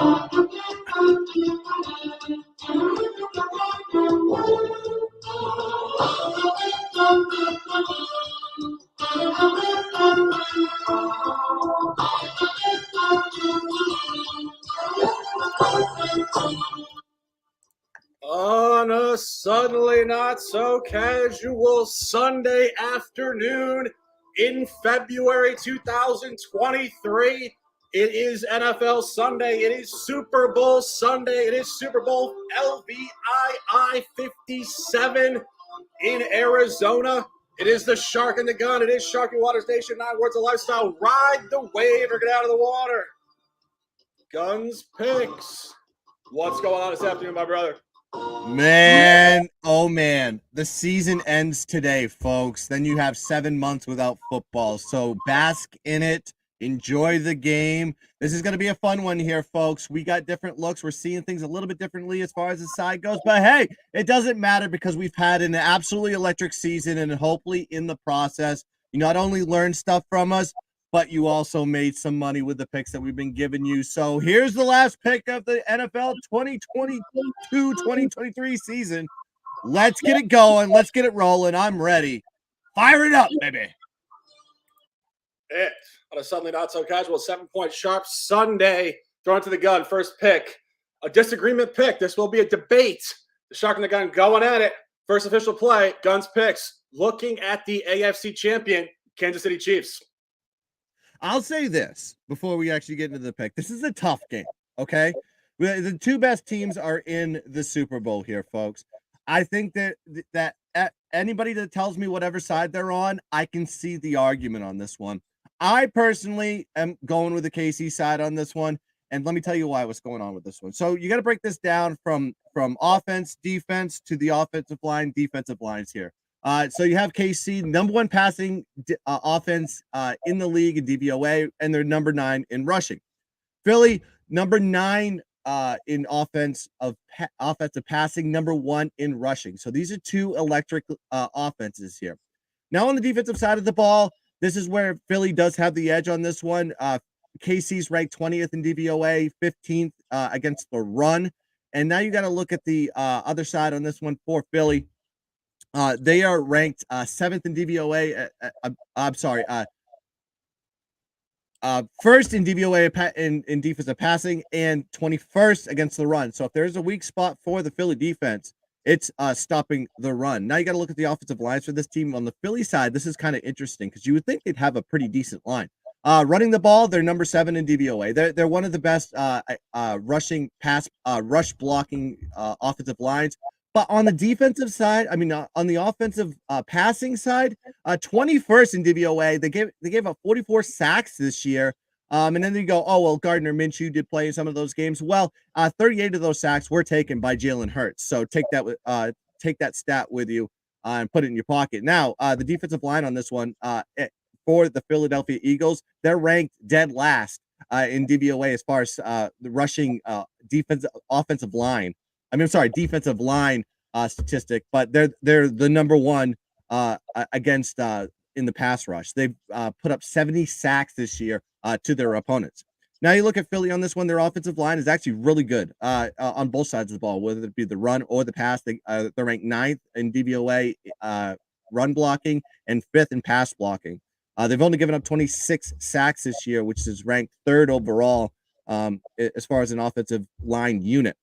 On a suddenly not so casual Sunday afternoon in February 2023, it is NFL Sunday. It is Super Bowl Sunday. It is Super Bowl LVII 57 in Arizona. It is the Shark and the Gun. It is Sharky Waters Nation. 9 words of lifestyle. Ride the wave or get out of the water. Guns picks. What's going on this afternoon, my brother? Man, oh man, the season ends today, folks. Then you have 7 months without football. So bask in it. Enjoy the game. This is going to be a fun one here, folks. We got different looks. We're seeing things a little bit differently as far as the side goes. But hey, it doesn't matter because we've had an absolutely electric season, and hopefully in the process, you not only learn stuff from us, but you also made some money with the picks that we've been giving you. So here's the last pick of the NFL 2022-2023 season. Let's get it going. Let's get it rolling. I'm ready. Fire it up, baby. It on a suddenly not so casual 7-point sharp Sunday. Thrown to the gun. First pick. A disagreement pick. This will be a debate. The Shark and the Gun going at it. First official play. Guns picks. Looking at the AFC champion, Kansas City Chiefs. I'll say this before we actually get into the pick. This is a tough game, okay? The two best teams are in the Super Bowl here, folks. I think that anybody that tells me whatever side they're on, I can see the argument on this one. I personally am going with the KC side on this one, and let me tell you what's going on with this one. So you got to break this down from offense, defense to the offensive line, defensive lines here. So you have KC, number 1 passing offense in the league in DVOA, and they're number 9 in rushing. Philly, number 9 in offensive passing, number 1 in rushing. So these are two electric offenses here. Now on the defensive side of the ball, this is where Philly does have the edge on this one. KC's ranked 20th in DVOA, 15th against the run. And now you got to look at the other side on this one for Philly. They are ranked 7th in DVOA. First in DVOA in defensive passing and 21st against the run. So if there's a weak spot for the Philly defense, it's stopping the run. Now you got to look at the offensive lines for this team. On the Philly side, this is kind of interesting because you would think they'd have a pretty decent line. Running the ball, they're number 7 in DVOA. They're one of the best rushing pass rush blocking offensive lines. But on the defensive side, on the offensive passing side, 21st in DVOA. They gave up 44 sacks this year. And then you go, oh, well, Gardner Minshew did play in some of those games. Well, 38 of those sacks were taken by Jalen Hurts. So take that stat with you and put it in your pocket. Now, the defensive line on this one for the Philadelphia Eagles, they're ranked dead last in DVOA as far as the rushing defensive line statistic, but they're the number 1 against in the pass rush. They've put up 70 sacks this year to their opponents. Now you look at Philly on this one, their offensive line is actually really good on both sides of the ball, whether it be the run or the pass. They're ranked 9th in DVOA run blocking and 5th in pass blocking. They've only given up 26 sacks this year, which is ranked 3rd overall as far as an offensive line unit.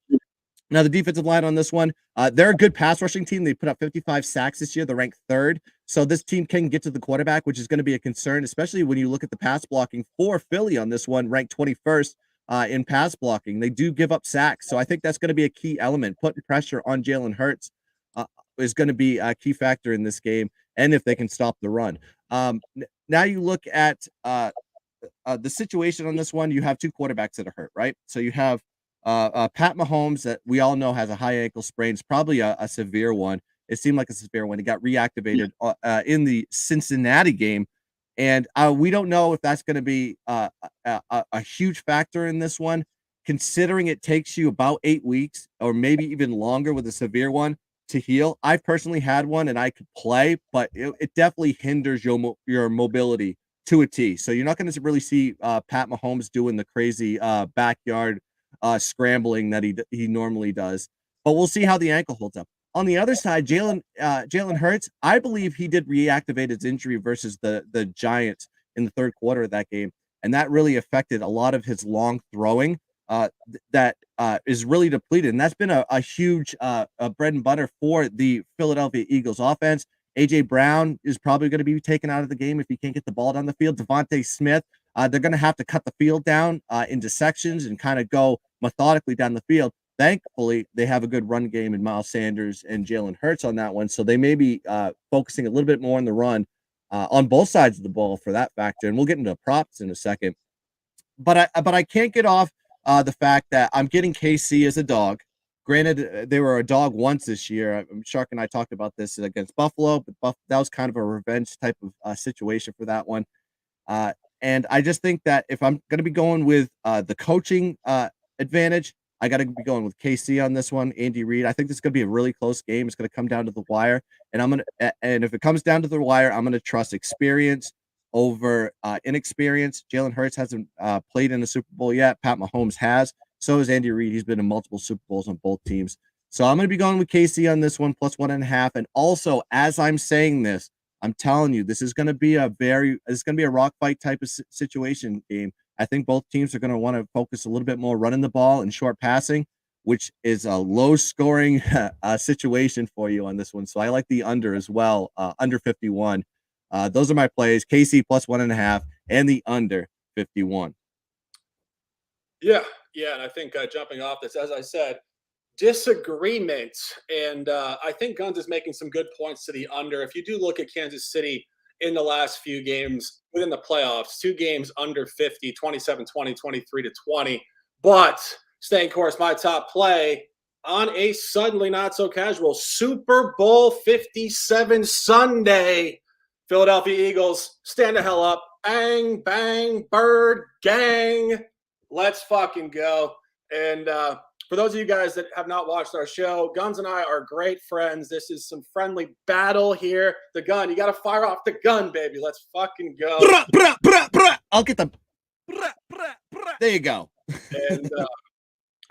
Now, the defensive line on this one, they're a good pass rushing team. They put up 55 sacks this year. They're ranked 3rd. So this team can get to the quarterback, which is going to be a concern, especially when you look at the pass blocking for Philly on this one, ranked 21st in pass blocking. They do give up sacks. So I think that's going to be a key element. Putting pressure on Jalen Hurts is going to be a key factor in this game, and if they can stop the run. Now you look at the situation on this one. You have 2 quarterbacks that are hurt, right? So you have Pat Mahomes, that we all know has a high ankle sprain. It's probably a severe one. It seemed like a severe one. He got reactivated in the Cincinnati game, and we don't know if that's going to be a huge factor in this one, considering it takes you about 8 weeks or maybe even longer with a severe one to heal. I've personally had one and I could play, but it definitely hinders your mobility to a T. So you're not going to really see Pat Mahomes doing the crazy backyard scrambling that he normally does. But we'll see how the ankle holds up. On the other side, Jalen Hurts, I believe he did reactivate his injury versus the Giants in the third quarter of that game, and that really affected a lot of his long throwing. That is really depleted, and that's been a huge bread and butter for the Philadelphia Eagles offense. AJ Brown is probably going to be taken out of the game if he can't get the ball down the field. Devontae Smith, they're going to have to cut the field down into sections and kind of go methodically down the field. Thankfully, they have a good run game in Miles Sanders and Jalen Hurts on that one, so they may be focusing a little bit more on the run on both sides of the ball for that factor. And we'll get into props in a second. But I can't get off the fact that I'm getting KC as a dog. Granted, they were a dog once this year. Shark and I talked about this against Buffalo, but that was kind of a revenge type of situation for that one. And I just think that if I'm going to be going with the coaching advantage, I got to be going with KC on this one. Andy Reid. I think this is going to be a really close game. It's going to come down to the wire, and if it comes down to the wire, I'm going to trust experience over inexperience. Jalen Hurts hasn't played in a Super Bowl yet. Pat Mahomes has. So has Andy Reid. He's been in multiple Super Bowls on both teams. So I'm going to be going with KC on this one, plus 1.5. And also, as I'm saying this, I'm telling you, this is going to be a rock fight type of situation game. I think both teams are going to want to focus a little bit more running the ball and short passing, which is a low scoring situation for you on this one. So I like the under as well, under 51. Those are my plays. KC plus 1.5 and the under 51. Yeah. And I think jumping off this, as I said, disagreement. And I think Guns is making some good points to the under. If you do look at Kansas City in the last few games within the playoffs, 2 games under 50, 27-20, 23-20. But staying course, my top play on a suddenly not so casual Super Bowl 57 Sunday. Philadelphia Eagles, stand the hell up. Bang, bang, bird, gang. Let's fucking go. And for those of you guys that have not watched our show, Guns and I are great friends. This is some friendly battle here. The gun. You got to fire off the gun, baby. Let's fucking go. I'll get the. There you go.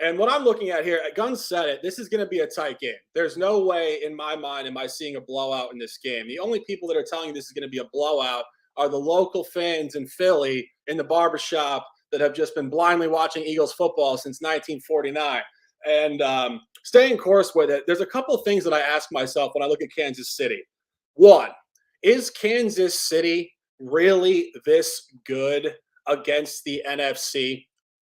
And what I'm looking at here, Guns said it, this is going to be a tight game. There's no way in my mind am I seeing a blowout in this game. The only people that are telling you this is going to be a blowout are the local fans in Philly in the barbershop that have just been blindly watching Eagles football since 1949. And staying course with it, there's a couple of things that I ask myself when I look at Kansas City. One, is Kansas City really this good against the NFC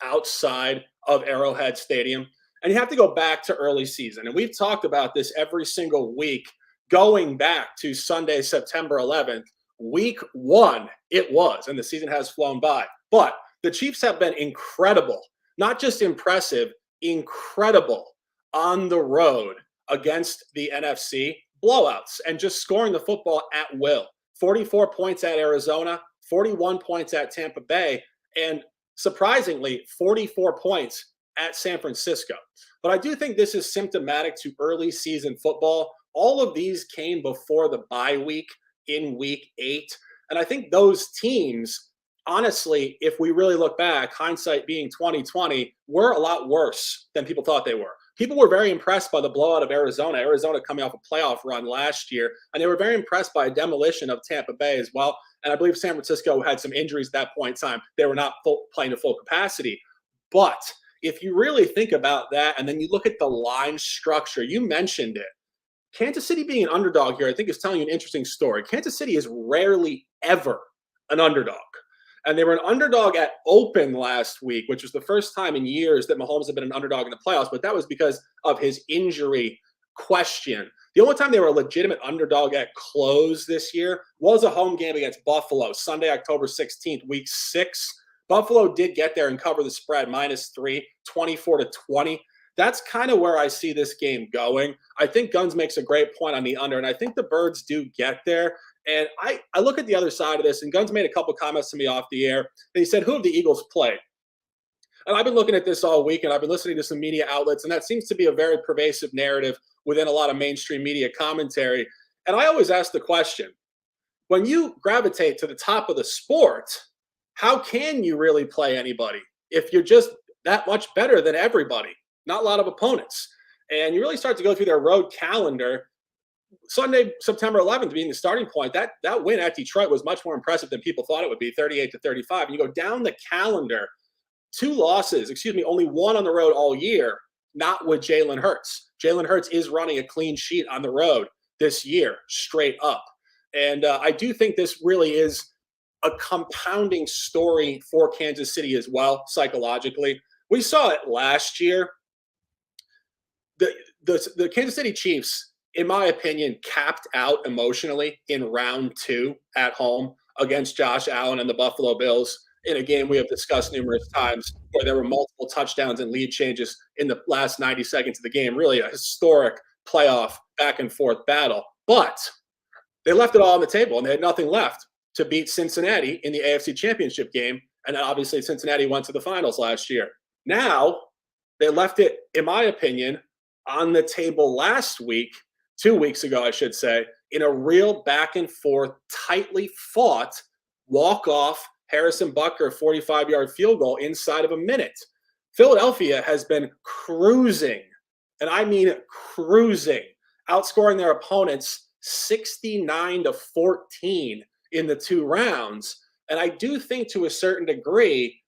outside of Arrowhead Stadium? And you have to go back to early season. And we've talked about this every single week, going back to Sunday, September 11th. Week 1, it was, and the season has flown by. But the Chiefs have been incredible, not just impressive, incredible on the road against the NFC, blowouts, and just scoring the football at will. 44 points at Arizona, 41 points at Tampa Bay, and surprisingly, 44 points at San Francisco. But I do think this is symptomatic to early season football. All of these came before the bye week in week 8. And I think those teams, honestly, if we really look back, hindsight being 2020, were a lot worse than people thought they were. People were very impressed by the blowout of Arizona coming off a playoff run last year, and they were very impressed by a demolition of Tampa Bay as well. And I believe San Francisco had some injuries at that point in time. They were not playing to full capacity. But if you really think about that, and then you look at the line structure, you mentioned it. Kansas City being an underdog here, I think, is telling you an interesting story. Kansas City is rarely ever an underdog. And they were an underdog at open last week, which was the first time in years that Mahomes had been an underdog in the playoffs, but that was because of his injury question. The only time they were a legitimate underdog at close this year was a home game against Buffalo, Sunday, October 16th, week 6. Buffalo did get there and cover the spread, -3, 24-20. That's kind of where I see this game going. I think Guns makes a great point on the under, and I think the Birds do get there. And I look at the other side of this, and Guns made a couple comments to me off the air. And he said, who have the Eagles played? And I've been looking at this all week, and I've been listening to some media outlets, and that seems to be a very pervasive narrative within a lot of mainstream media commentary. And I always ask the question, when you gravitate to the top of the sport, how can you really play anybody if you're just that much better than everybody. Not a lot of opponents. And you really start to go through their road calendar. Sunday, September 11th being the starting point, that win at Detroit was much more impressive than people thought it would be, 38-35. And you go down the calendar, only one on the road all year, not with Jalen Hurts. Jalen Hurts is running a clean sheet on the road this year, straight up. And I do think this really is a compounding story for Kansas City as well, psychologically. We saw it last year. The Kansas City Chiefs, in my opinion, capped out emotionally in round 2 at home against Josh Allen and the Buffalo Bills in a game we have discussed numerous times where there were multiple touchdowns and lead changes in the last 90 seconds of the game. Really a historic playoff back and forth battle. But they left it all on the table and they had nothing left to beat Cincinnati in the AFC Championship game. And obviously Cincinnati went to the finals last year. Now they left it, in my opinion, on the table last week, 2 weeks ago, I should say, in a real back and forth, tightly fought walk-off Harrison Butker 45-yard field goal inside of a minute. Philadelphia has been cruising, and I mean cruising, outscoring their opponents 69-14 in the 2 rounds. And I do think to a certain degree,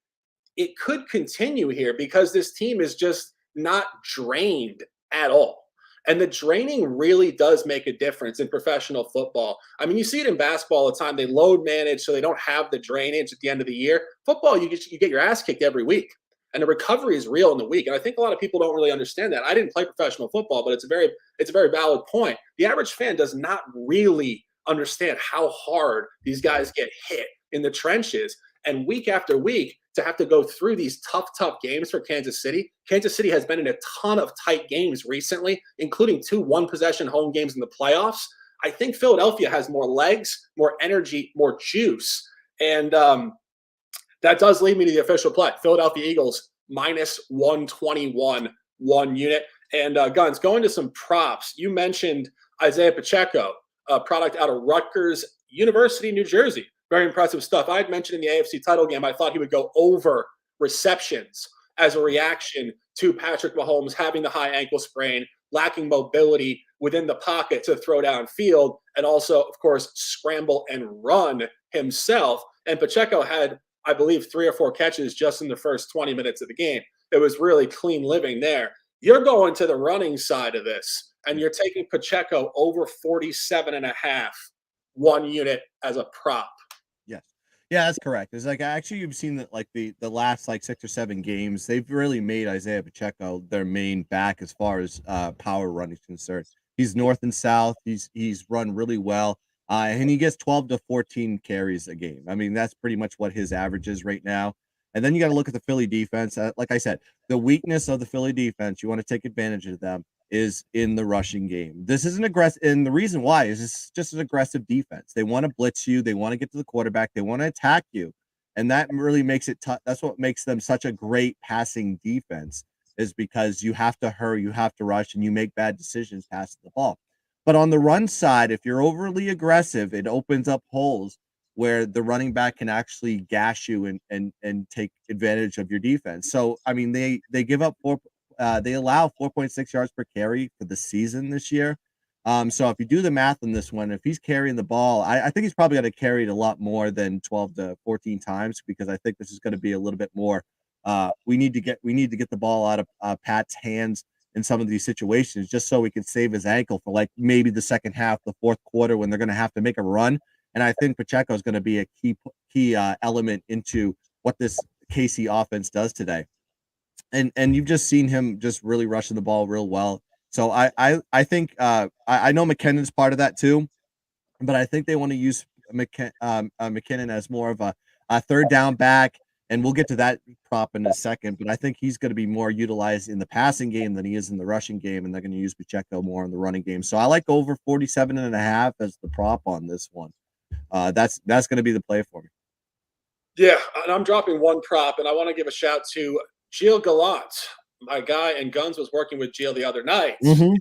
it could continue here because this team is just not drained at all. And the draining really does make a difference in professional football. I mean, you see it in basketball all the time. They load manage so they don't have the drainage at the end of the year. Football, you get your ass kicked every week. And the recovery is real in the week. And I think a lot of people don't really understand that. I didn't play professional football, but it's a very valid point. The average fan does not really understand how hard these guys get hit in the trenches. And week after week, to have to go through these tough games for Kansas City. Kansas City has been in a ton of tight games recently, including 2 one-possession home games in the playoffs. I think Philadelphia has more legs, more energy, more juice. And that does lead me to the official play. Philadelphia Eagles -121, 1 unit. And Guns, going to some props. You mentioned Isaiah Pacheco, a product out of Rutgers University, New Jersey. Very impressive stuff. I had mentioned in the AFC title game, I thought he would go over receptions as a reaction to Patrick Mahomes having the high ankle sprain, lacking mobility within the pocket to throw downfield, and also, of course, scramble and run himself. And Pacheco had, I believe, 3 or 4 catches just in the first 20 minutes of the game. It was really clean living there. You're going to the running side of this, and you're taking Pacheco over 47.5, 1 unit as a prop. Yes. Yeah, that's correct. It's like actually you've seen that like the last like 6 or 7 games, they've really made Isaiah Pacheco their main back as far as power running is concerned. He's north and south. He's run really well. And he gets 12 to 14 carries a game. I mean, that's pretty much what his average is right now. And then you got to look at the Philly defense. Like I said, the weakness of the Philly defense, you want to take advantage of them, is in the rushing game. This is an aggressive, and the reason why is it's just an aggressive defense. They want to blitz you. They want to get to the quarterback. They want to attack you. And that really makes it tough. That's what makes them such a great passing defense, is because you have to hurry, you have to rush, and you make bad decisions passing the ball. But on the run side, if you're overly aggressive, it opens up holes where the running back can actually gash you and take advantage of your defense. So, I mean, they give up they allow 4.6 yards per carry for the season this year. So if you do the math on this one, if he's carrying the ball, I think he's probably going to carry it a lot more than 12 to 14 times, because I think this is going to be a little bit more. We need to get the ball out of Pat's hands in some of these situations, just so we can save his ankle for like maybe the second half, the fourth quarter, when they're going to have to make a run. And I think Pacheco is going to be a key element into what this KC offense does today. And you've just seen him just really rushing the ball real well. So I think I know McKinnon's part of that too, but I think they want to use McKinnon as more of a third down back, and we'll get to that prop in a second. But I think he's going to be more utilized in the passing game than he is in the rushing game, and they're going to use Pacheco more in the running game. So I like over 47.5 as the prop on this one. That's going to be the play for me. Yeah, and I'm dropping one prop, and I want to give a shout to Gilles Gallant, my guy, and Guns was working with Gilles the other night. Mm-hmm.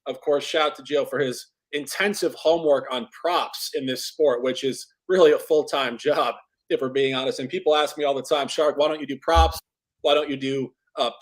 Of course, shout out to Gilles for his intensive homework on props in this sport, which is really a full-time job, if we're being honest. And people ask me all the time, Shark, why don't you do props? why don't you do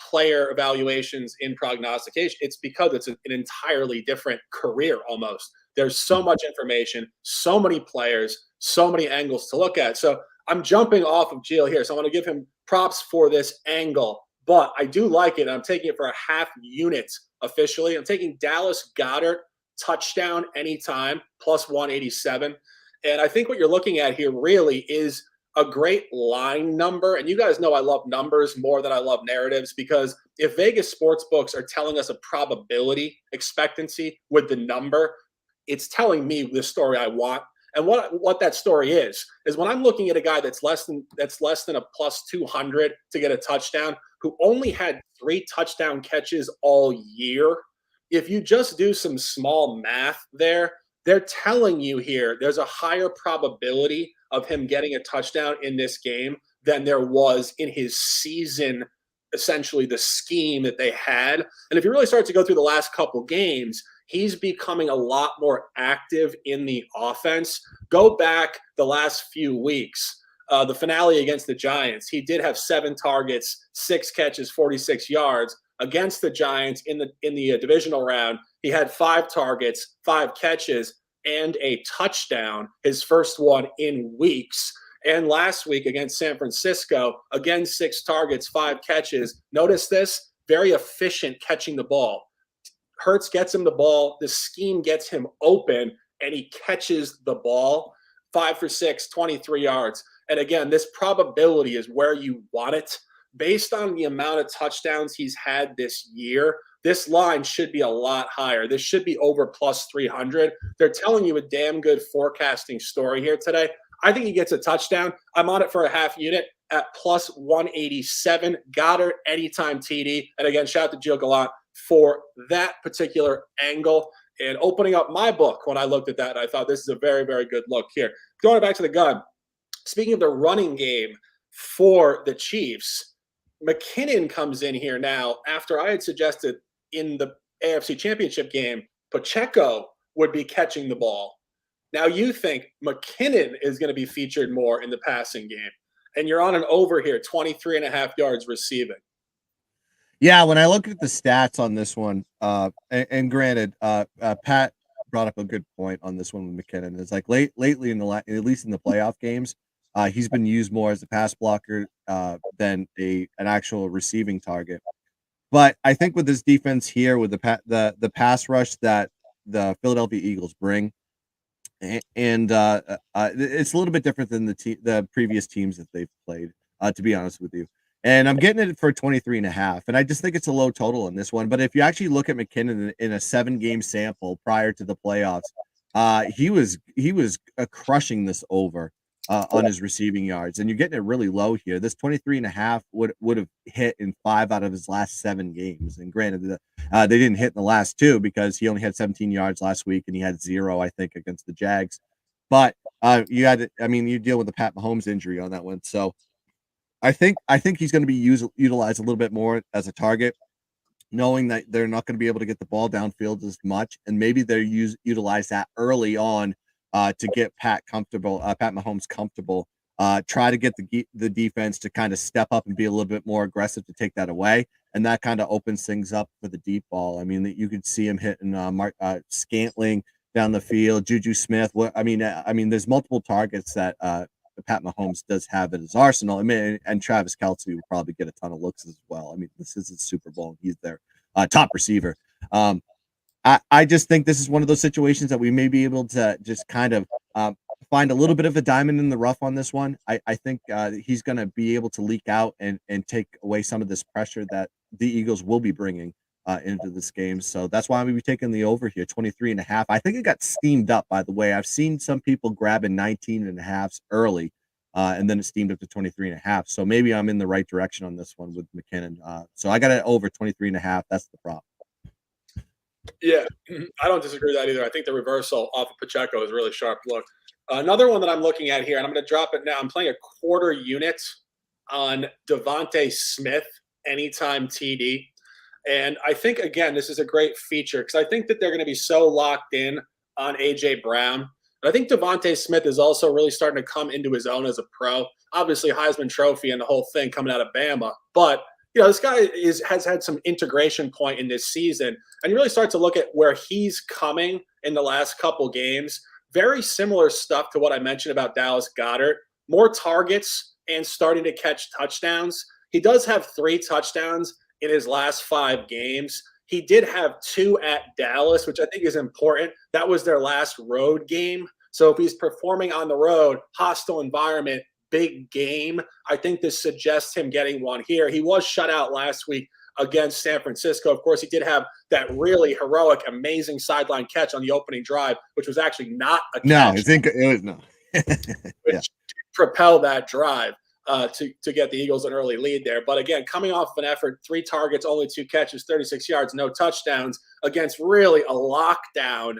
player evaluations in prognostication? It's because it's an entirely different career almost. There's so much information, so many players, so many angles to look at. So I'm jumping off of Gio here. So I want to give him props for this angle, but I do like it. I'm taking it for a half unit officially. I'm taking Dallas Goedert touchdown anytime plus 187. And I think what you're looking at here really is a great line number. And you guys know I love numbers more than I love narratives, because if Vegas sports books are telling us a probability expectancy with the number, it's telling me the story I want. And what that story is when I'm looking at a guy that's less than a plus 200 to get a touchdown, who only had 3 touchdown catches all year. If you just do some small math there, they're telling you here there's a higher probability of him getting a touchdown in this game than there was in his season, essentially the scheme that they had. And if you really start to go through the last couple games, he's becoming a lot more active in the offense. Go back the last few weeks. The finale against the Giants, he did have 7 targets, 6 catches, 46 yards. Against the Giants in the divisional round, he had 5 targets, 5 catches, and a touchdown, his first one in weeks. And last week against San Francisco, again, 6 targets, 5 catches. Notice this, very efficient catching the ball. Hurts gets him the ball, the scheme gets him open, and he catches the ball. 5 for 6, 23 yards. And again, this probability is where you want it. Based on the amount of touchdowns he's had this year, this line should be a lot higher. This should be over plus 300. They're telling you a damn good forecasting story here today. I think he gets a touchdown. I'm on it for a half unit at plus 187. Goddard anytime TD. And again, shout out to Gio Gallant for that particular angle and opening up my book when I looked at that. I thought this is a very, very good look here. Going back to the gun, speaking of the running game for the Chiefs, McKinnon comes in here now after I had suggested in the AFC Championship game, Pacheco would be catching the ball. Now you think McKinnon is going to be featured more in the passing game, and you're on an over here, 23.5 yards receiving. Yeah, when I look at the stats on this one, and granted, Pat brought up a good point on this one with McKinnon. It's like lately at least in the playoff games, he's been used more as a pass blocker than an actual receiving target. But I think with this defense here, with the pass rush that the Philadelphia Eagles bring, and it's a little bit different than the previous teams that they've played, to be honest with you. And I'm getting it for 23.5. And I just think it's a low total in this one. But if you actually look at McKinnon in a 7-game sample prior to the playoffs, he was crushing this over on his receiving yards. And you're getting it really low here. This 23.5 would have hit in 5 out of his last 7 games. And granted, they didn't hit in the last 2 because he only had 17 yards last week and he had 0, I think, against the Jags. But you deal with the Pat Mahomes injury on that one. So I think he's going to be utilized a little bit more as a target, knowing that they're not going to be able to get the ball downfield as much, and maybe they utilize that early on to get Pat Mahomes comfortable. Try to get the defense to kind of step up and be a little bit more aggressive to take that away, and that kind of opens things up for the deep ball. I mean, that you could see him hitting Scantling down the field, Juju Smith. There's multiple targets that Pat Mahomes does have at his arsenal. I mean, and Travis Kelce will probably get a ton of looks as well. I mean, this is a Super Bowl. He's their top receiver. I just think this is one of those situations that we may be able to just kind of find a little bit of a diamond in the rough on this one. I think he's going to be able to leak out and take away some of this pressure that the Eagles will be bringing into this game. So that's why I'm going to be taking the over here, 23.5. I think it got steamed up, by the way. I've seen some people grabbing 19.5s early, and then it steamed up to 23.5. So maybe I'm in the right direction on this one with McKinnon. So I got it over 23.5. That's the prop. Yeah, I don't disagree with that either. I think the reversal off of Pacheco is a really sharp look. Another one that I'm looking at here, and I'm going to drop it now. I'm playing a quarter unit on Devontae Smith, anytime TD. And I think, again, this is a great feature because I think that they're going to be so locked in on A.J. Brown. But I think Devontae Smith is also really starting to come into his own as a pro. Obviously, Heisman Trophy and the whole thing coming out of Bama. But this guy has had some integration point in this season, and you really start to look at where he's coming in the last couple games. Very similar stuff to what I mentioned about Dallas Goedert. More targets and starting to catch touchdowns. He does have 3 touchdowns in his last 5 games. He did have 2 at Dallas, which I think is important. That was their last road game. So if he's performing on the road, hostile environment, big game, I think this suggests him getting one here. He was shut out last week against San Francisco. Of course, he did have that really heroic, amazing sideline catch on the opening drive, which was actually not a catch. No, I think it was no. Which propelled that drive to get the Eagles an early lead there. But again, coming off of an effort, 3 targets, only 2 catches, 36 yards, no touchdowns against really a lockdown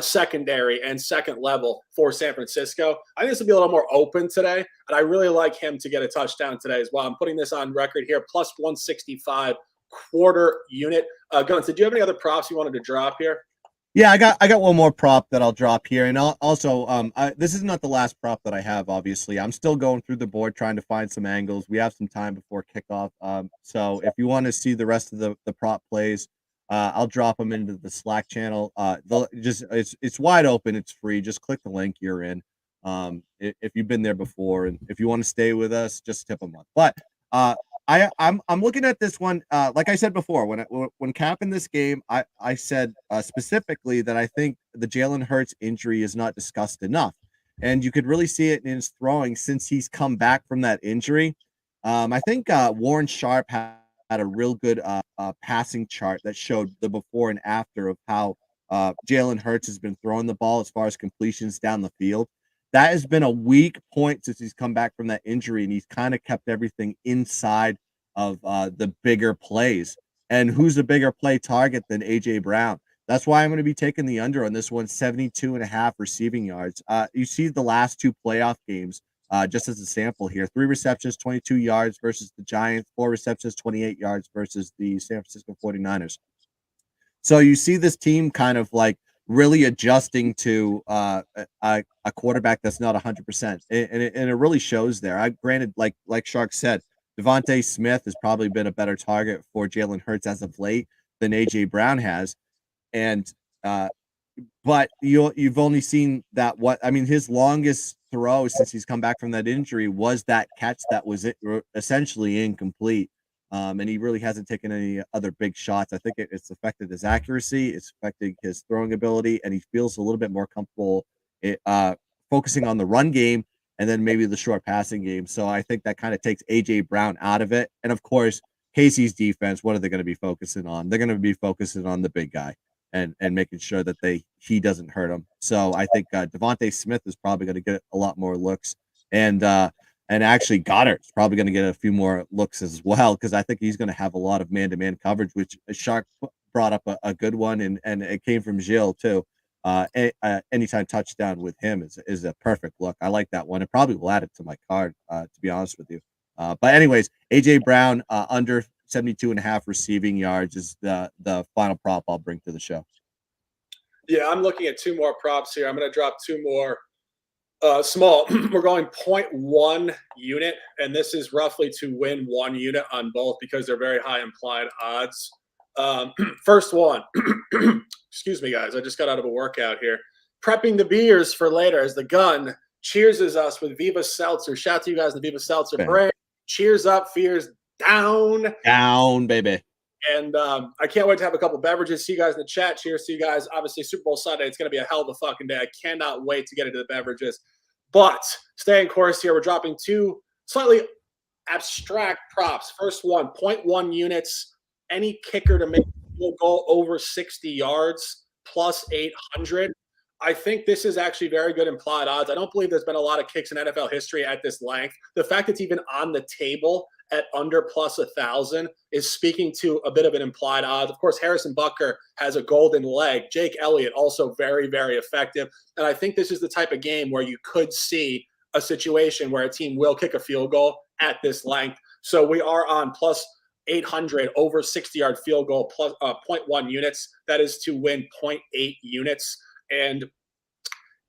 secondary and second level for San Francisco. I think this will be a little more open today, and I really like him to get a touchdown today as well. I'm putting this on record here, plus 165 quarter unit. Guns, did you have any other props you wanted to drop here? Yeah, I got one more prop that I'll drop here, and also this is not the last prop that I have. Obviously, I'm still going through the board trying to find some angles. We have some time before kickoff, so if you want to see the rest of the prop plays, I'll drop them into the Slack channel. It's wide open, it's free. Just click the link you're in. If you've been there before, and if you want to stay with us, just tip them up. But I'm looking at this one. Like I said before, when capping this game, I said specifically that I think the Jalen Hurts injury is not discussed enough, and you could really see it in his throwing since he's come back from that injury. I think Warren Sharp had a real good passing chart that showed the before and after of how Jalen Hurts has been throwing the ball as far as completions down the field. That has been a weak point since he's come back from that injury, and he's kind of kept everything inside of the bigger plays. And who's a bigger play target than A.J. Brown? That's why I'm going to be taking the under on this one, 72.5 receiving yards. You see the last 2 playoff games, just as a sample here. 3 receptions, 22 yards versus the Giants, 4 receptions, 28 yards versus the San Francisco 49ers. So you see this team kind of like really adjusting to a quarterback that's not 100%, and it really shows there. Granted, like Shark said, Devontae Smith has probably been a better target for Jalen Hurts as of late than A.J. Brown has, and but you've only seen that his longest throw since he's come back from that injury was that catch that was essentially incomplete. And he really hasn't taken any other big shots. I think it's affected his accuracy, it's affecting his throwing ability, and he feels a little bit more comfortable focusing on the run game and then maybe the short passing game. So I think that kind of takes A.J. Brown out of it. And of course, Casey's defense, what are they going to be focusing on? They're going to be focusing on the big guy and making sure that he doesn't hurt him. So I think Devontae Smith is probably going to get a lot more looks. And actually, Goddard's probably going to get a few more looks as well, because I think he's going to have a lot of man-to-man coverage, which Shark brought up a good one, and it came from Gilles, too. Anytime touchdown with him is a perfect look. I like that one. It probably will add it to my card, to be honest with you. But anyways, A.J. Brown, under 72.5 receiving yards is the final prop I'll bring to the show. Yeah, I'm looking at 2 more props here. I'm going to drop 2 more. Small. We're going 0.1 unit, and this is roughly to win 1 unit on both because they're very high implied odds. First one, excuse me, guys. I just got out of a workout here. Prepping the beers for later as the gun cheerses us with Viva Seltzer. Shout out to you guys in the Viva Seltzer parade. Cheers up, fears down. Down, baby. And I can't wait to have a couple beverages. See you guys in the chat. Cheers to you guys. Obviously, Super Bowl Sunday. It's going to be a hell of a fucking day. I cannot wait to get into the beverages. But staying course here, we're dropping 2 slightly abstract props. First one, 0.1 units. Any kicker to make a field goal over 60 yards, plus 800. I think this is actually very good implied odds. I don't believe there's been a lot of kicks in NFL history at this length. The fact it's even on the table at under plus 1,000 is speaking to a bit of an implied odds. Of course, Harrison Butker has a golden leg. Jake Elliott also very, very effective. And I think this is the type of game where you could see a situation where a team will kick a field goal at this length. So we are on plus 800 over 60-yard field goal plus 0.1 units. That is to win 0.8 units. And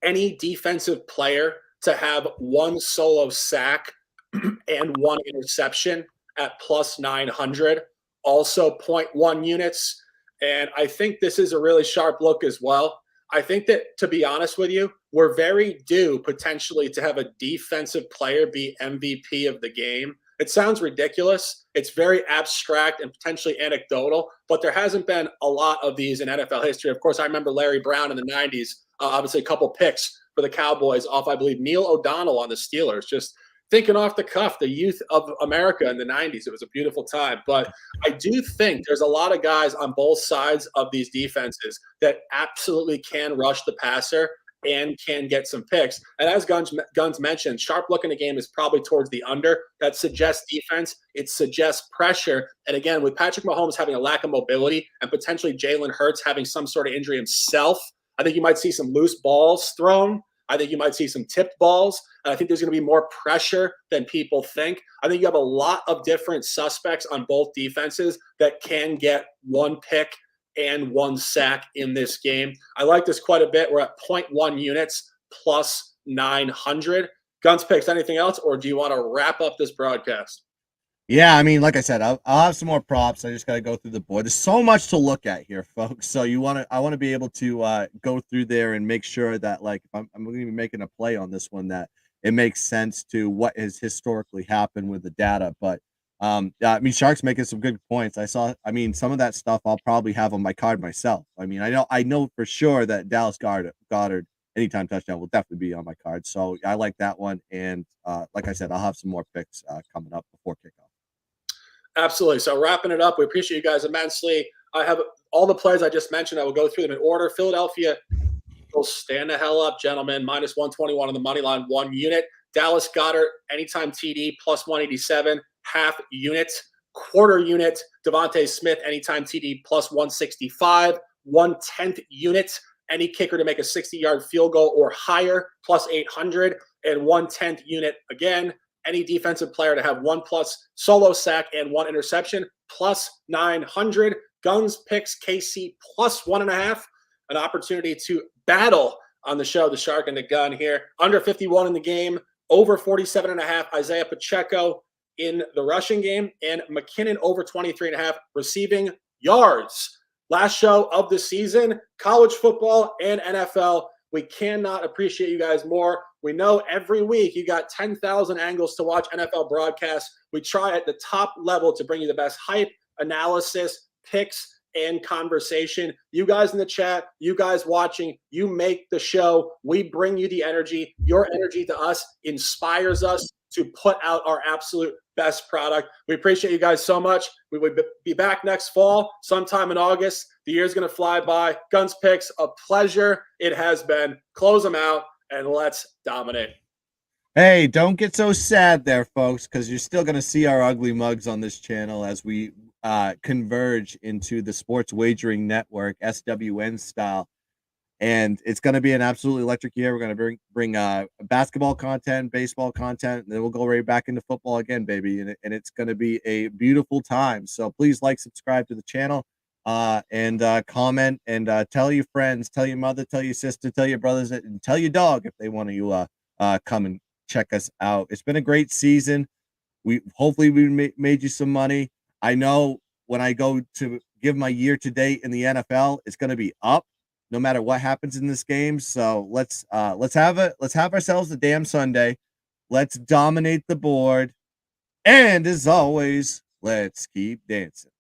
any defensive player to have 1 solo sack and 1 interception at plus 900, also 0.1 units. And I think this is a really sharp look as well. I think that, to be honest with you, we're very due potentially to have a defensive player be MVP of the game. It sounds ridiculous. It's very abstract and potentially anecdotal, but there hasn't been a lot of these in NFL history. Of course, I remember Larry Brown in the 90s, obviously a couple picks for the Cowboys off, I believe, Neil O'Donnell on the Steelers. Just thinking off the cuff, the youth of America in the 90s. It was a beautiful time. But I do think there's a lot of guys on both sides of these defenses that absolutely can rush the passer and can get some picks. And as Guns mentioned, sharp look in the game is probably towards the under. That suggests defense. It suggests pressure. And again, with Patrick Mahomes having a lack of mobility and potentially Jalen Hurts having some sort of injury himself, I think you might see some loose balls thrown. I think you might see some tipped balls. And I think there's going to be more pressure than people think. I think you have a lot of different suspects on both defenses that can get one pick and one sack in this game. I like this quite a bit. We're at 0.1 units plus 900. Guns picks, anything else, or do you want to wrap up this broadcast? Yeah, I mean, like I said, I'll have some more props. I just got to go through the board. There's so much to look at here, folks. So I want to be able to go through there and make sure that, like, if I'm going to be making a play on this one, that it makes sense to what has historically happened with the data. But I mean, Shark's making some good points. I mean, some of that stuff I'll probably have on my card myself. I mean, I know for sure that Dallas Goddard anytime touchdown will definitely be on my card. So I like that one. And like I said, I'll have some more picks coming up before kickoff. Absolutely. So wrapping it up, we appreciate you guys immensely. I have all the plays I just mentioned. I will go through them in order. Philadelphia will stand the hell up, gentlemen. Minus 121 on the money line, 1 unit. Dallas Goddard, anytime TD, plus 187, half unit. Quarter unit, Devontae Smith, anytime TD, plus 165. 1/10 unit, any kicker to make a 60-yard field goal or higher, plus 800. And 1/10 unit, again, any defensive player to have 1+ solo sack and 1 interception, plus 900. Guns picks KC plus 1.5. An opportunity to battle on the show, the Shark and the Gun here. Under 51 in the game, over 47.5. Isaiah Pacheco in the rushing game, and McKinnon over 23.5 receiving yards. Last show of the season, college football and NFL. We cannot appreciate you guys more. We know every week you got 10,000 angles to watch NFL broadcasts. We try at the top level to bring you the best hype, analysis, picks, and conversation. You guys in the chat, you guys watching, you make the show. We bring you the energy. Your energy to us inspires us to put out our absolute best product. We appreciate you guys so much. We will be back next fall, sometime in August. The year's going to fly by. Guns picks, a pleasure. It has been. Close them out, and let's dominate. Hey, don't get so sad there, folks, because you're still going to see our ugly mugs on this channel as we converge into the Sports Wagering Network, SWN style. And it's going to be an absolutely electric year. We're going to bring basketball content, baseball content, and then we'll go right back into football again, baby. And it's going to be a beautiful time. So please like, subscribe to the channel, and comment, and tell your friends, tell your mother, tell your sister, tell your brothers, and tell your dog if they want to come and check us out. It's been a great season. Hopefully we made you some money. I know when I go to give my year to date in the NFL, it's going to be up no matter what happens in this game. So let's have ourselves a damn Sunday. Let's dominate the board. And as always, let's keep dancing.